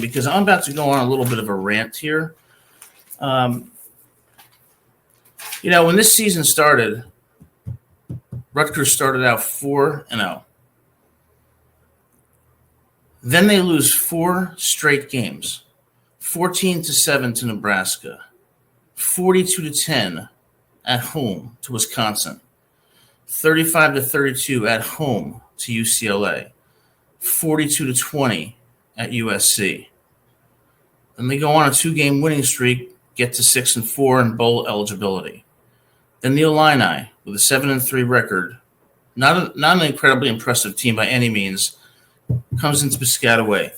because I'm about to go on a little bit of a rant here. When this season started, Rutgers started out 4-0. Then they lose 4 straight games, 14-7 to Nebraska, 42-10 at home to Wisconsin, 35-32 at home to UCLA, 42-20 at USC. Then they go on a 2-game winning streak, get to 6-4 in bowl eligibility. Then the Illini, with a 7-3 record, not an incredibly impressive team by any means, comes into Piscataway.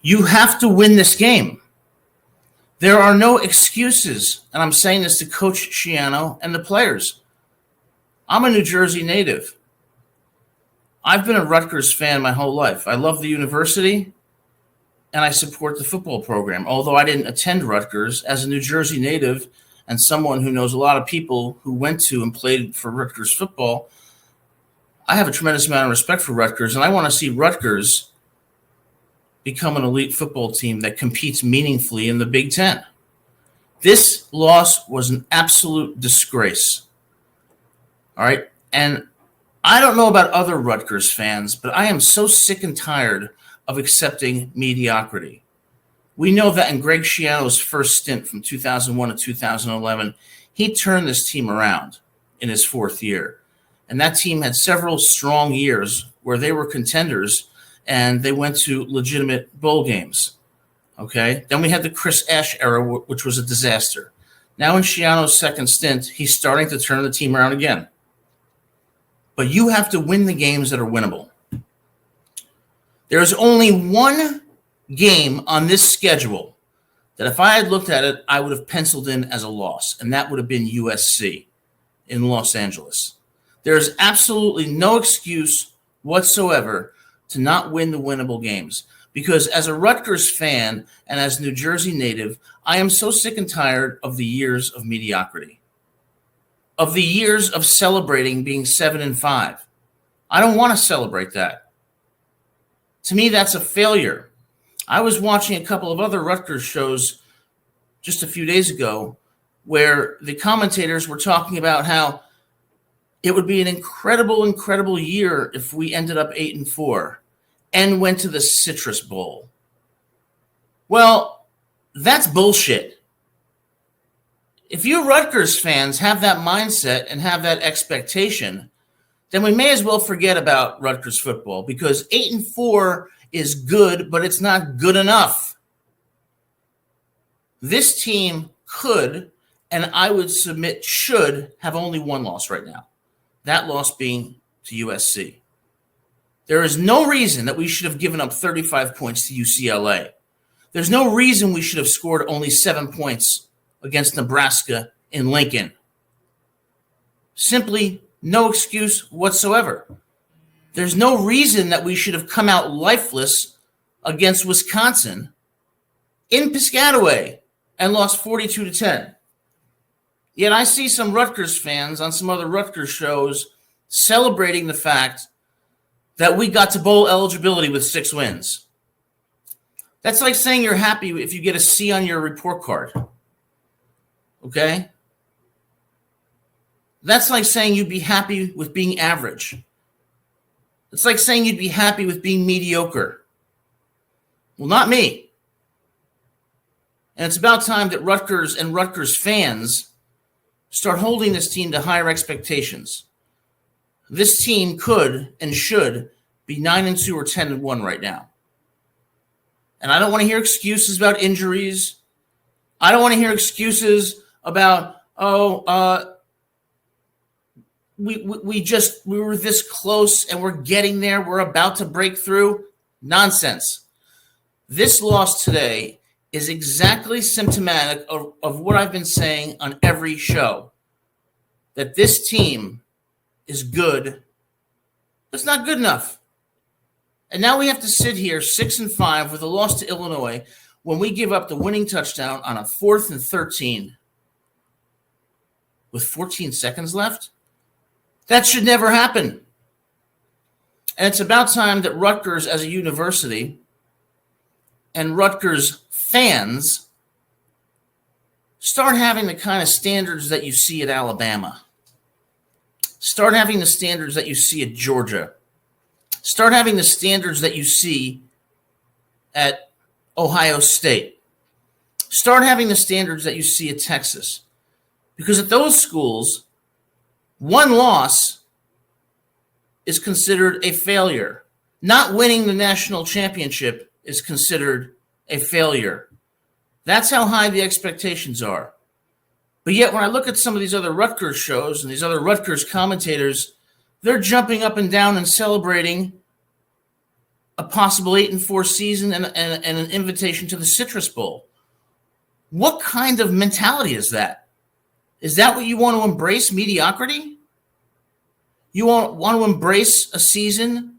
You have to win this game. There are no excuses, and I'm saying this to Coach Schiano and the players. I'm a New Jersey native. I've been a Rutgers fan my whole life. I love the university, and I support the football program. Although I didn't attend Rutgers, as a New Jersey native and someone who knows a lot of people who went to and played for Rutgers football, I have a tremendous amount of respect for Rutgers, and I want to see Rutgers become an elite football team that competes meaningfully in the Big Ten. This loss was an absolute disgrace. All right? And I don't know about other Rutgers fans, but I am so sick and tired of accepting mediocrity. We know that in Greg Schiano's first stint from 2001 to 2011, he turned this team around in his 4th year. And that team had several strong years where they were contenders and they went to legitimate bowl games. Okay? Then we had the Chris Ash era, which was a disaster. Now in Schiano's second stint, he's starting to turn the team around again. But you have to win the games that are winnable. There's only one game on this schedule that if I had looked at it, I would have penciled in as a loss, and that would have been USC in Los Angeles. There's absolutely no excuse whatsoever to not win the winnable games, because as a Rutgers fan and as a New Jersey native, I am so sick and tired of the years of mediocrity, of the years of celebrating being 7-5. I don't want to celebrate that. To me, that's a failure. I was watching a couple of other Rutgers shows just a few days ago where the commentators were talking about how it would be an incredible, incredible year if we ended up 8-4 and went to the Citrus Bowl. Well, that's bullshit. If you Rutgers fans have that mindset and have that expectation, then we may as well forget about Rutgers football, because 8-4 is good, but it's not good enough. This team could, and I would submit should, have only one loss right now. That loss being to USC. There is no reason that we should have given up 35 points to UCLA. There's no reason we should have scored only 7 points against Nebraska in Lincoln. Simply no excuse whatsoever. There's no reason that we should have come out lifeless against Wisconsin in Piscataway and lost 42-10. Yet I see some Rutgers fans on some other Rutgers shows celebrating the fact that we got to bowl eligibility with 6 wins. That's like saying you're happy if you get a C on your report card. Okay? That's like saying you'd be happy with being average. It's like saying you'd be happy with being mediocre. Well, not me. And it's about time that Rutgers and Rutgers fans start holding this team to higher expectations. This team could and should be 9-2 or 10-1 right now. And I don't want to hear excuses about injuries. I don't want to hear excuses about, we were this close and we're getting there. We're about to break through. Nonsense. This loss today is exactly symptomatic of what I've been saying on every show, that this team is good, but it's not good enough. And now we have to sit here 6-5 with a loss to Illinois when we give up the winning touchdown on a 4th and 13 with 14 seconds left. That should never happen. And it's about time that Rutgers as a university and Rutgers fans start having the kind of standards that you see at Alabama. Start having the standards that you see at Georgia. Start having the standards that you see at Ohio State. Start having the standards that you see at Texas. Because at those schools, one loss is considered a failure. Not winning the national championship is considered a failure. That's how high the expectations are. But yet when I look at some of these other Rutgers shows and these other Rutgers commentators, they're jumping up and down and celebrating a possible 8-4 season and an invitation to the Citrus Bowl. What kind of mentality is that? Is that what you want to embrace, mediocrity? You want to embrace a season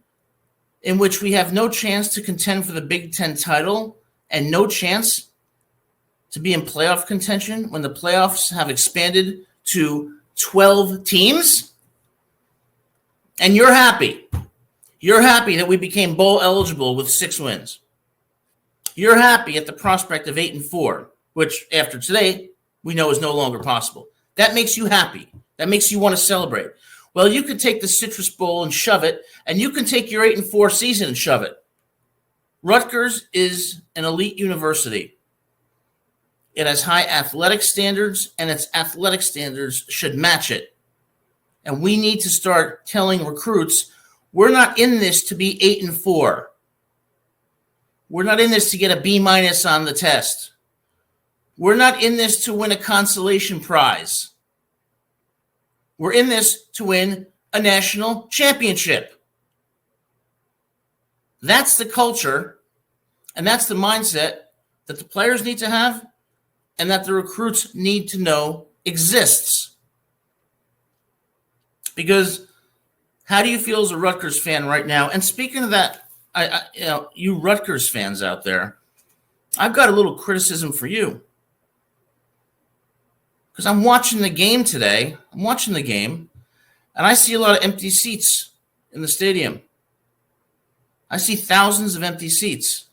in which we have no chance to contend for the Big Ten title and no chance to be in playoff contention when the playoffs have expanded to 12 teams? And you're happy. You're happy that we became bowl eligible with 6 wins. You're happy at the prospect of 8-4, which after today we know is no longer possible. That makes you happy. That makes you want to celebrate. Well, you could take the Citrus Bowl and shove it, and you can take your 8-4 season and shove it. Rutgers is an elite university. It has high athletic standards, and its athletic standards should match it. And we need to start telling recruits, we're not in this to be 8-4. We're not in this to get a B- on the test. We're not in this to win a consolation prize. We're in this to win a national championship. That's the culture, and that's the mindset that the players need to have and that the recruits need to know exists. Because how do you feel as a Rutgers fan right now? And speaking of that, you Rutgers fans out there, I've got a little criticism for you. Because I'm watching the game today. I'm watching the game, and I see a lot of empty seats in the stadium. I see thousands of empty seats.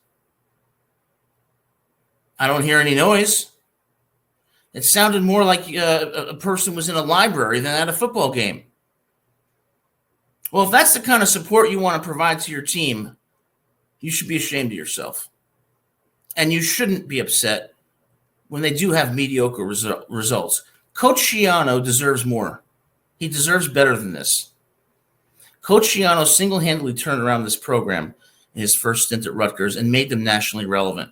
I don't hear any noise. It sounded more like a person was in a library than at a football game. Well, if that's the kind of support you want to provide to your team, you should be ashamed of yourself. And you shouldn't be upset when they do have mediocre results. Coach Schiano deserves more. He deserves better than this. Coach Schiano single-handedly turned around this program in his first stint at Rutgers and made them nationally relevant.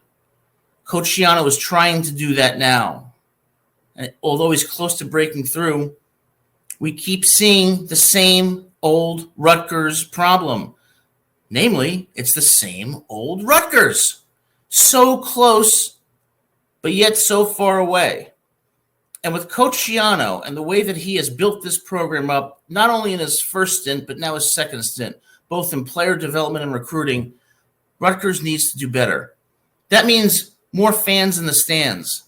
Coach Schiano is trying to do that now. And although he's close to breaking through, we keep seeing the same old Rutgers problem. Namely, it's the same old Rutgers. So close, but yet so far away. And with Coach Schiano and the way that he has built this program up, not only in his first stint, but now his second stint, both in player development and recruiting, Rutgers needs to do better. That means more fans in the stands.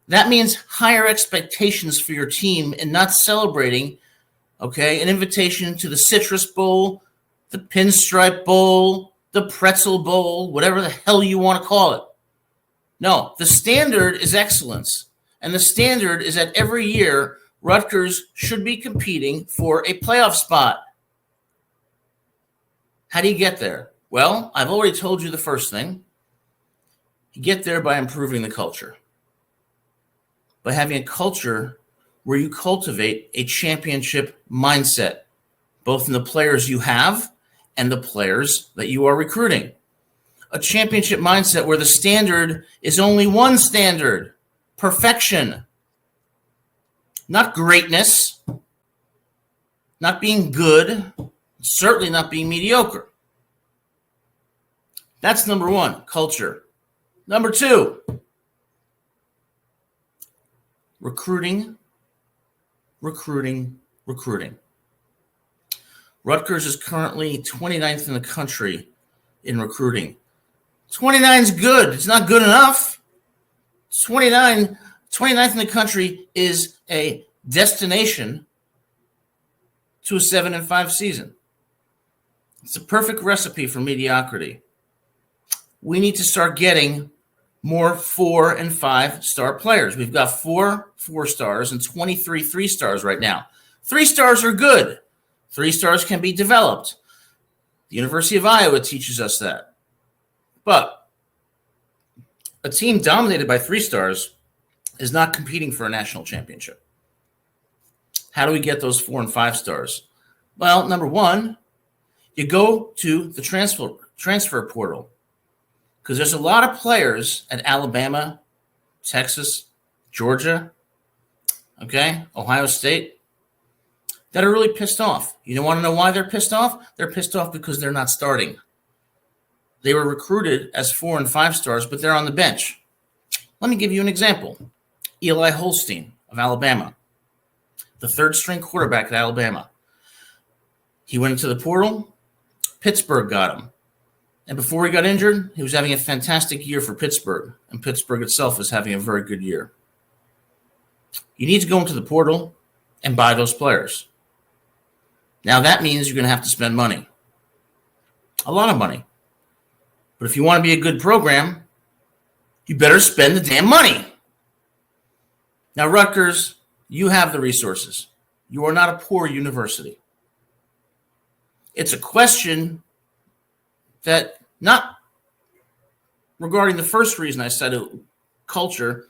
That means higher expectations for your team and not celebrating, an invitation to the Citrus Bowl, the Pinstripe Bowl, the Pretzel Bowl, whatever the hell you want to call it. No, the standard is excellence. And the standard is that every year, Rutgers should be competing for a playoff spot. How do you get there? Well, I've already told you the first thing. You get there by improving the culture. By having a culture where you cultivate a championship mindset, both in the players you have and the players that you are recruiting. A championship mindset where the standard is only one standard: perfection. Not greatness, not being good, certainly not being mediocre. That's number one, culture. Number two, recruiting. Rutgers is currently 29th in the country in recruiting. 29 is good. It's not good enough. 29, 29th in the country is a destination to a 7-5 season. It's a perfect recipe for mediocrity. we need to start getting more 4 and 5-star players. We've got 4 4-stars and 23 3-stars right now. 3-stars are good. 3-stars can be developed. The University of Iowa teaches us that. But a team dominated by 3-stars is not competing for a national championship. How do we get those 4 and 5-stars? Well, number one, you go to the transfer portal, because there's a lot of players at Alabama, Texas, Georgia, Ohio State, that are really pissed off. You don't want to know why they're pissed off? They're pissed off because they're not starting. They were recruited as 4 and 5-stars, but they're on the bench. Let me give you an example. Eli Holstein of Alabama, the 3rd-string quarterback at Alabama. He went into the portal. Pittsburgh got him. And before he got injured, he was having a fantastic year for Pittsburgh, and Pittsburgh itself is having a very good year. You need to go into the portal and buy those players. Now, that means you're going to have to spend money, a lot of money. But if you want to be a good program, you better spend the damn money. Now, Rutgers, you have the resources. You are not a poor university. It's a question that, not regarding the first reason I said it, culture,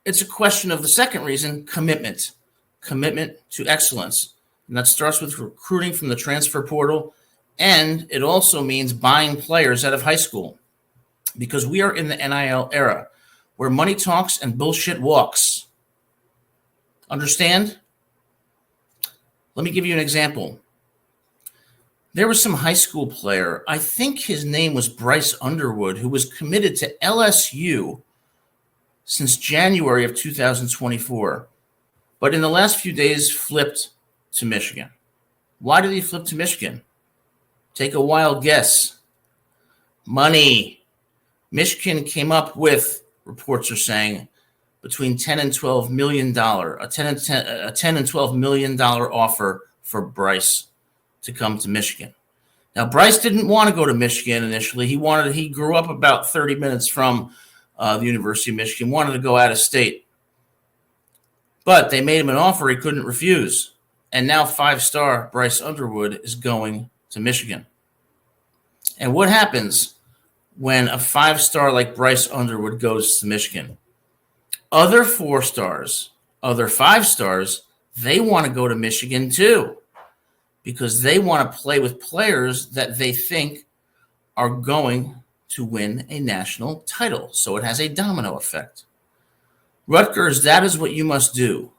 it's a question of the second reason, commitment to excellence. And that starts with recruiting from the transfer portal, and it also means buying players out of high school, because we are in the NIL era where money talks and bullshit walks. Understand? Let me give you an example. There was some high school player, I think his name was Bryce Underwood, who was committed to LSU since January of 2024, but in the last few days flipped to Michigan. Why did he flip to Michigan? Take a wild guess. Money. Michigan came up with, reports are saying, between $10 and $12 million, a $10 and $12 million offer for Bryce to come to Michigan. Now, Bryce didn't want to go to Michigan initially. He grew up about 30 minutes from the University of Michigan, wanted to go out of state. But they made him an offer he couldn't refuse. And now 5-star Bryce Underwood is going to Michigan. And what happens when a 5-star like Bryce Underwood goes to Michigan? Other 4-stars, other 5-stars, they want to go to Michigan too, because they want to play with players that they think are going to win a national title. So it has a domino effect. Rutgers, that is what you must do.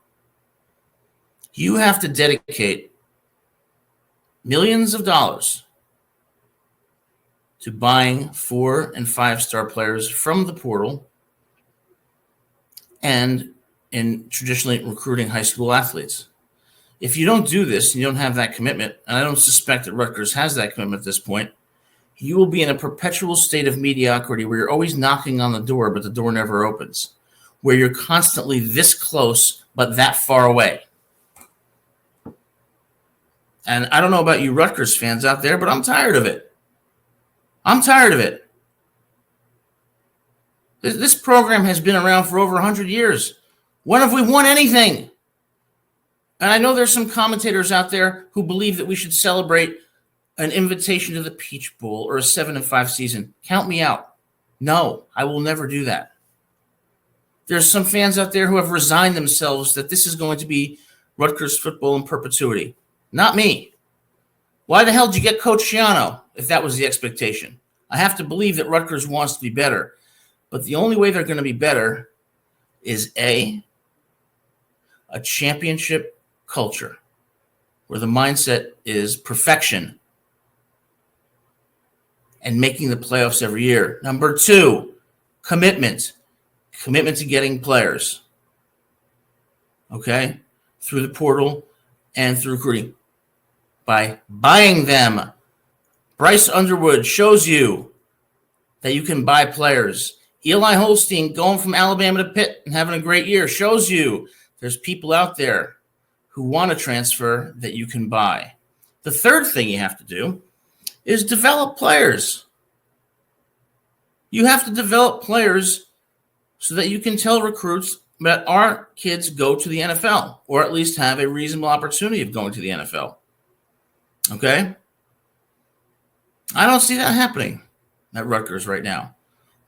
You have to dedicate millions of dollars to buying 4 and 5-star players from the portal and in traditionally recruiting high school athletes. If you don't do this and you don't have that commitment, and I don't suspect that Rutgers has that commitment at this point, you will be in a perpetual state of mediocrity where you're always knocking on the door, but the door never opens, where you're constantly this close, but that far away. And I don't know about you Rutgers fans out there, but I'm tired of it. I'm tired of it. This program has been around for over 100 years. When have we won anything? And I know there's some commentators out there who believe that we should celebrate an invitation to the Peach Bowl or a 7-5 season. Count me out. No, I will never do that. There's some fans out there who have resigned themselves that this is going to be Rutgers football in perpetuity. Not me. Why the hell did you get Coach Schiano if that was the expectation? I have to believe that Rutgers wants to be better. But the only way they're going to be better is a championship culture where the mindset is perfection and making the playoffs every year. Number 2, commitment to getting players, through the portal and through recruiting by buying them. Bryce Underwood shows you that you can buy players. Eli Holstein going from Alabama to Pitt and having a great year shows you there's people out there who want to transfer that you can buy. The third thing you have to do is develop players. You have to develop players so that you can tell recruits that our kids go to the NFL, or at least have a reasonable opportunity of going to the NFL. Okay? I don't see that happening at Rutgers right now.